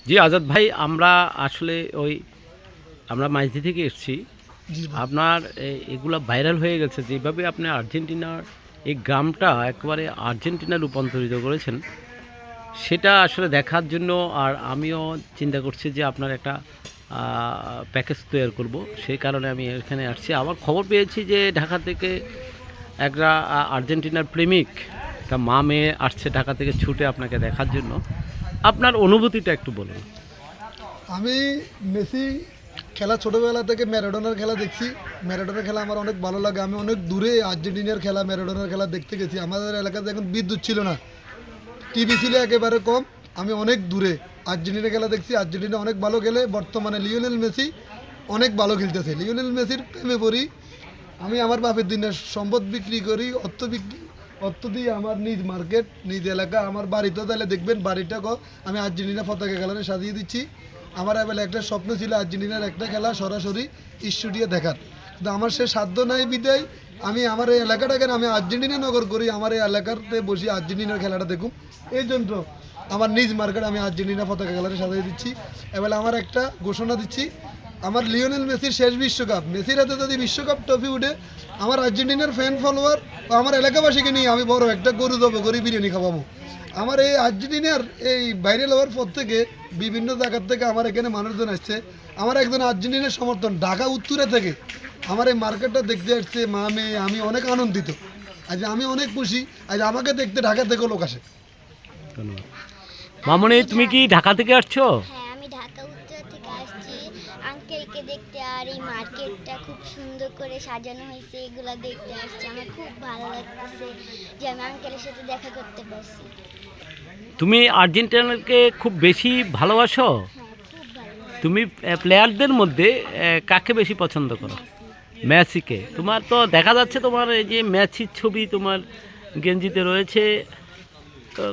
জি আজাদ ভাই, আমরা আসলে আমরা মাইজদি থেকে এসেছি। জি ভাই। আপনার এগুলা ভাইরাল হয়ে গেছে, যেভাবে আপনি আর্জেন্টিনার এই গ্রামটা একেবারে আর্জেন্টিনা রূপান্তরিত করেছেন, সেটা আসলে দেখার জন্য আর আমিও চিন্তা করছি যে আপনার একটা প্যাকেজ তৈরি করব। সেই কারণে আমি এখানে আসছি। আমার খবর পেয়েছি যে ঢাকা থেকে একটা আর্জেন্টিনার প্রেমিক, একটা মা মেয়ে আসছে ঢাকা থেকে ছুটে আপনাকে দেখার জন্য। আপনার অনুভূতিটা একটু বলুন। আমি মেসি খেলা ছোটোবেলা থেকে ম্যারাডোনার খেলা দেখছি। ম্যারাডোনার খেলা আমার অনেক ভালো লাগে। আমি অনেক দূরে আর্জেন্টিনার খেলা, ম্যারাডোনার খেলা দেখতে গেছি। আমাদের এলাকাতে এখন বিদ্যুৎ ছিল না, টিভি ছিল একেবারে কম। আমি অনেক দূরে আর্জেন্টিনা খেলা দেখছি। আর্জেন্টিনা অনেক ভালো খেলে। বর্তমানে লিওনেল মেসি অনেক ভালো খেলতেছে। লিওনেল মেসির প্রেমে পড়ি। আমি আমার বাপের দিনের সম্পদ বিক্রি করি, অর্থ দিয়ে আমার নিজ মার্কেট, নিজ এলাকা, আমার বাড়িতেও তাহলে দেখবেন বাড়িটাকেও আমি আর্জেন্টিনা পতাকা কালারে সাজিয়ে দিচ্ছি। আমার এবার একটা স্বপ্ন ছিল আর্জেন্টিনার একটা খেলা সরাসরি স্টুডিও দেখার, কিন্তু আমার সে সাধ্য নাই বিদায় আমি আমার এই এলাকাটাকে আমি আর্জেন্টিনা নগর করি, আমার এই এলাকাতে বসে আর্জেন্টিনার খেলাটা দেখুন। এই জন্য আমার নিজ মার্কেট আমি আর্জেন্টিনা পতাকা কালারে সাজিয়ে দিচ্ছি। এবার আমার একটা ঘোষণা দিচ্ছি, আমার লিওনেল মেসির শেষ বিশ্বকাপ, মেসির হাতে যদি বিশ্বকাপ ট্রফি উঠে, আমার আর্জেন্টিনার ফ্যান ফলোয়ার বা আমার এলাকাবাসীকে নিয়ে আমি বড় একটা গরু দেবো, গরু বিরিয়ানি খাওয়াবো। আমার এই আর্জেন্টিনার এই ভাইরাল হওয়ার পর থেকে বিভিন্ন জায়গার থেকে আমার এখানে মানুষজন আসছে। আমার একজন আর্জেন্টিনার সমর্থন ঢাকা উত্তরে থেকে আমার এই মার্কেটটা দেখতে আসছে মা মেয়ে। আমি অনেক আনন্দিত, আজ আমি অনেক খুশি। আজ আমাকে দেখতে ঢাকা থেকে লোক আসে। ধন্যবাদ। মামনি, তুমি কি ঢাকা থেকে আসছো? হ্যাঁ, আমি ঢাকা উত্তর থেকে আসছি আঙ্কেলকে দেখতে। আর এই মার্কেটটা খুব সুন্দর করে সাজানো হয়েছে, এগুলো দেখতে আসছি। আমার খুব ভালো লাগতেছে যে আমি আঙ্কেলের সাথে দেখা করতে পারছি। তুমি আর্জেন্টিনাকে খুব বেশি ভালোবাসো? হ্যাঁ, খুব ভালো লাগে। তুমি প্লেয়ারদের মধ্যে কাকে বেশি পছন্দ করো? মেসি। মেসিকে। তোমার তো দেখা যাচ্ছে তোমার এই যে মেসির ছবি তোমার গেঞ্জিতে রয়েছে,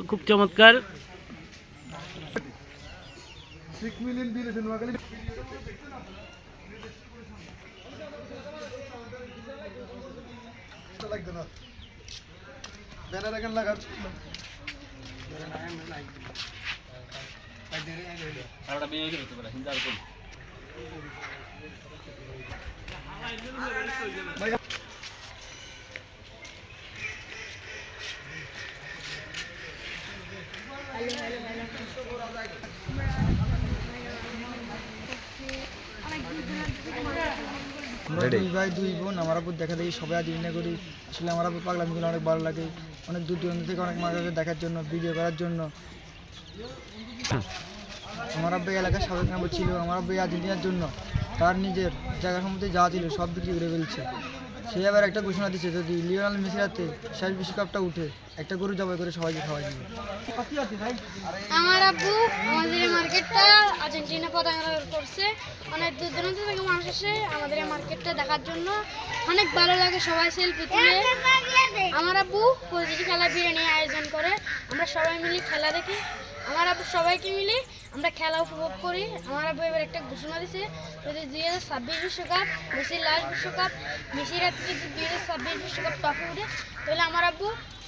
খুব চমৎকার। আমরা দুই ভাই দুই বোন, আমার আব্বু দেখা দেখি সবাই আর্জেন্টিনা করি। আসলে আমার আব্বু পাগলামিগুলো অনেক ভালো লাগে। অনেক দূর দূরান্ত থেকে অনেক মানুষ আসে দেখার জন্য, ভিডিও করার জন্য। আমার আব্বু এই এলাকার সাবেক মেম্বার ছিল। আমার আব্বু এই আর্জেন্টিনার জন্য তার নিজের জায়গা সম্বন্ধে যা ছিল সব বিক্রি করে ফেলছে। সে আবার একটা ঘোষণা দিচ্ছে, যদি লিওনেল মেসির হাতে শেষ বিশ্বকাপটা উঠে, একটা গরু জবাই করে সবাইকে খাওয়াই দিবে। আমার আব্বু আমাদের এই মার্কেটটা আর্জেন্টিনা পতাকা করছে। অনেক দূর দূরান্ত থেকে মানুষ আসে আমাদের এই মার্কেটটা দেখার জন্য। অনেক ভালো লাগে, সবাই সেলফি তুলে। আমার আব্বু প্রতিটি খেলা বিরিয়ানি আয়োজন করে, আমরা সবাই মিলে খেলা দেখি। আমার আব্বু সবাইকে মিলে আমরা খেলা উপভোগ করি। আমার আব্বু এবার একটা ঘোষণা দিছে, যদি 2026 বিশ্বকাপ মেসির লাস্ট বিশ্বকাপ, মেসির হাতে যদি 2026 বিশ্বকাপ ট্রফি উঠে, তাহলে আমার আব্বু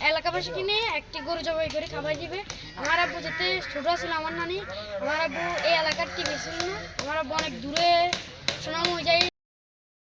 এলাকাবাসীকে নিয়ে একটি গরু জবাই করে খাবার দিবে। আমার আব্বু যেতে ছোটো ছিল আমার নানি, আমার আব্বু এই এলাকার টিভি ছিল না। আমার আব্বু অনেক দূরে সুনাম হয়ে যায়।